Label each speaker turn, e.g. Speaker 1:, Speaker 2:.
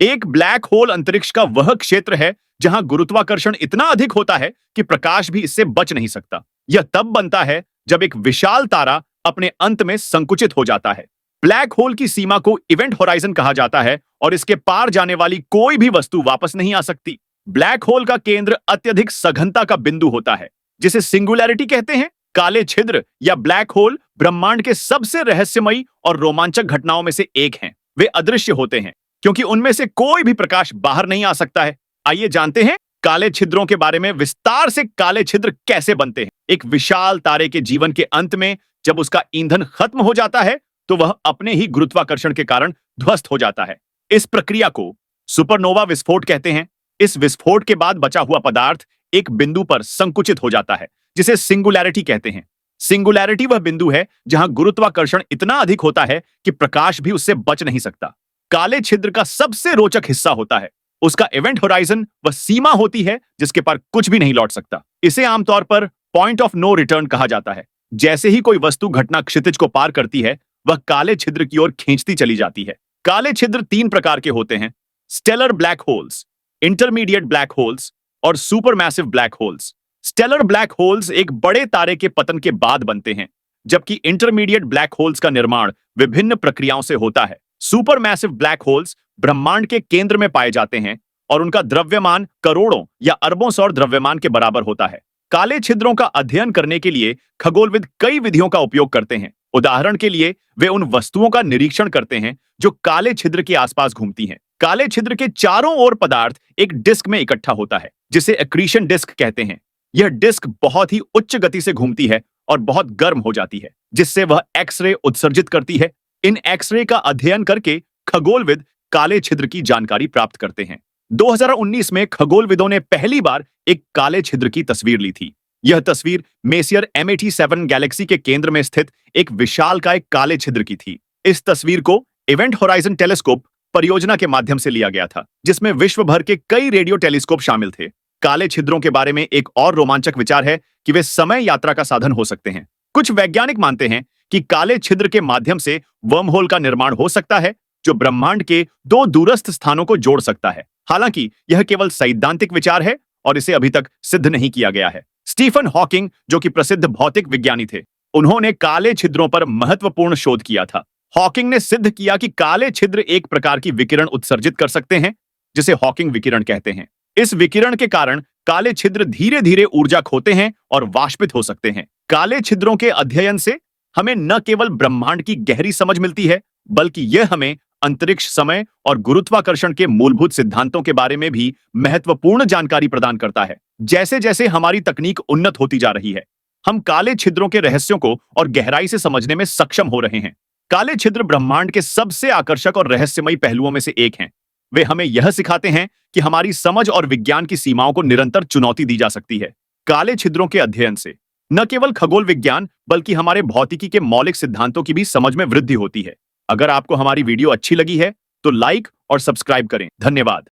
Speaker 1: एक black hole अंतरिक्ष का वह क्षेत्र है जहां गुरुत्वाकर्षण इतना अधिक होता है कि प्रकाश भी इससे बच नहीं सकता। यह तब बनता है जब एक विशाल तारा अपने अंत में संकुचित हो जाता है। ब्लैक होल की सीमा को इवेंट होराइजन कहा जाता है और इसके पार जाने वाली कोई भी वस्तु वापस नहीं आ सकती। ब्लैक होल का केंद्र अत्यधिक सघनता का बिंदु होता है, जिसे सिंगुलैरिटी कहते हैं। काले छिद्र या ब्लैक होल ब्रह्मांड के सबसे रहस्यमयी और रोमांचक घटनाओं में से एक हैं। वे अदृश्य होते हैं क्योंकि उनमें से कोई भी प्रकाश बाहर नहीं आ सकता है। आइए जानते हैं काले छिद्रों के बारे में विस्तार से। काले छिद्र कैसे बनते हैं? एक विशाल तारे के जीवन के अंत में जब उसका ईंधन खत्म हो जाता है तो वह अपने ही गुरुत्वाकर्षण के कारण ध्वस्त हो जाता है। इस प्रक्रिया को सुपरनोवा विस्फोट कहते हैं। इस विस्फोट के बाद बचा हुआ पदार्थ एक बिंदु पर संकुचित हो जाता है, जिसे सिंगुलैरिटी कहते हैं। सिंगुलैरिटी वह बिंदु है जहां गुरुत्वाकर्षण इतना अधिक होता है कि प्रकाश भी उससे बच नहीं सकता। काले छिद्र का सबसे रोचक हिस्सा होता है उसका इवेंट होराइजन। वह सीमा होती है जिसके पार कुछ भी नहीं लौट सकता। इसे आमतौर पर पॉइंट ऑफ नो रिटर्न कहा जाता है। जैसे ही कोई वस्तु घटना क्षितिज को पार करती है, वह काले छिद्र की ओर खींचती चली जाती है। काले छिद्र 3 प्रकार के होते हैं: stellar black holes, intermediate black holes और supermassive black holes. Stellar black holes एक बड़े तारे के पतन के बाद बनते हैं, जबकि इंटरमीडिएट ब्लैक होल्स का निर्माण विभिन्न प्रक्रियाओं से होता है। सुपरमैसिव ब्लैक होल्स ब्रह्मांड के केंद्र में पाए जाते हैं और उनका द्रव्यमान करोड़ों या अरबों सौर द्रव्यमान के बराबर होता है। काले छिद्रों का अध्ययन करने के लिए खगोलविद कई विधियों का उपयोग करते हैं। उदाहरण के लिए वे उन वस्तुओं का निरीक्षण करते हैं जो काले छिद्र के आसपास घूमती हैं। काले छिद्र के चारों ओर पदार्थ एक डिस्क में इकट्ठा होता है, जिसे एक्रीशन डिस्क कहते हैं। यह डिस्क बहुत ही उच्च गति से घूमती है और बहुत गर्म हो जाती है, जिससे वह एक्स-रे उत्सर्जित करती है। इन एक्स-रे का अध्ययन करके खगोलविद काले छिद्र की जानकारी प्राप्त करते हैं। 2019 में खगोलविदों ने पहली बार एक काले छिद्र की तस्वीर ली थी। यह तस्वीर मेसियर M87 गैलेक्सी के केंद्र में स्थित एक विशालकाय काले छिद्र की थी। इस तस्वीर को इवेंट होराइजन टेलीस्कोप परियोजना के माध्यम से लिया गया था, जिसमें विश्व भर के कई रेडियो टेलीस्कोप शामिल थे। काले छिद्रों के बारे में एक और रोमांचक विचार है कि वे समय यात्रा का साधन हो सकते हैं। कुछ वैज्ञानिक मानते हैं कि काले छिद्र के माध्यम से वर्महोल का निर्माण हो सकता है, जो ब्रह्मांड के 2 दूरस्थ स्थानों को जोड़ सकता है। हालांकि यह केवल सैद्धांतिक विचार है और इसे अभी तक सिद्ध नहीं किया गया है। स्टीफन हॉकिंग, जो कि प्रसिद्ध भौतिक विज्ञानी थे, उन्होंने काले छिद्रों पर महत्वपूर्ण शोध किया था। हॉकिंग ने सिद्ध किया कि काले छिद्र एक प्रकार की विकिरण उत्सर्जित कर सकते हैं, जिसे हॉकिंग विकिरण कहते हैं। इस विकिरण के कारण काले छिद्र धीरे धीरे ऊर्जा खोते हैं और वाष्पित हो सकते हैं। काले छिद्रों के अध्ययन से हमें न केवल ब्रह्मांड की गहरी समझ मिलती है, बल्कि यह हमें अंतरिक्ष, समय और गुरुत्वाकर्षण के मूलभूत सिद्धांतों के बारे में भी महत्वपूर्ण जानकारी प्रदान करता है। जैसे जैसे हमारी तकनीक उन्नत होती जा रही है, हम काले छिद्रों के रहस्यों को और गहराई से समझने में सक्षम हो रहे हैं। काले छिद्र ब्रह्मांड के सबसे आकर्षक और रहस्यमयी पहलुओं में से एक हैं। वे हमें यह सिखाते हैं कि हमारी समझ और विज्ञान की सीमाओं को निरंतर चुनौती दी जा सकती है। काले छिद्रों के अध्ययन से न केवल खगोल विज्ञान, बल्कि हमारे भौतिकी के मौलिक सिद्धांतों की भी समझ में वृद्धि होती है। अगर आपको हमारी वीडियो अच्छी लगी है तो लाइक और सब्सक्राइब करें। धन्यवाद।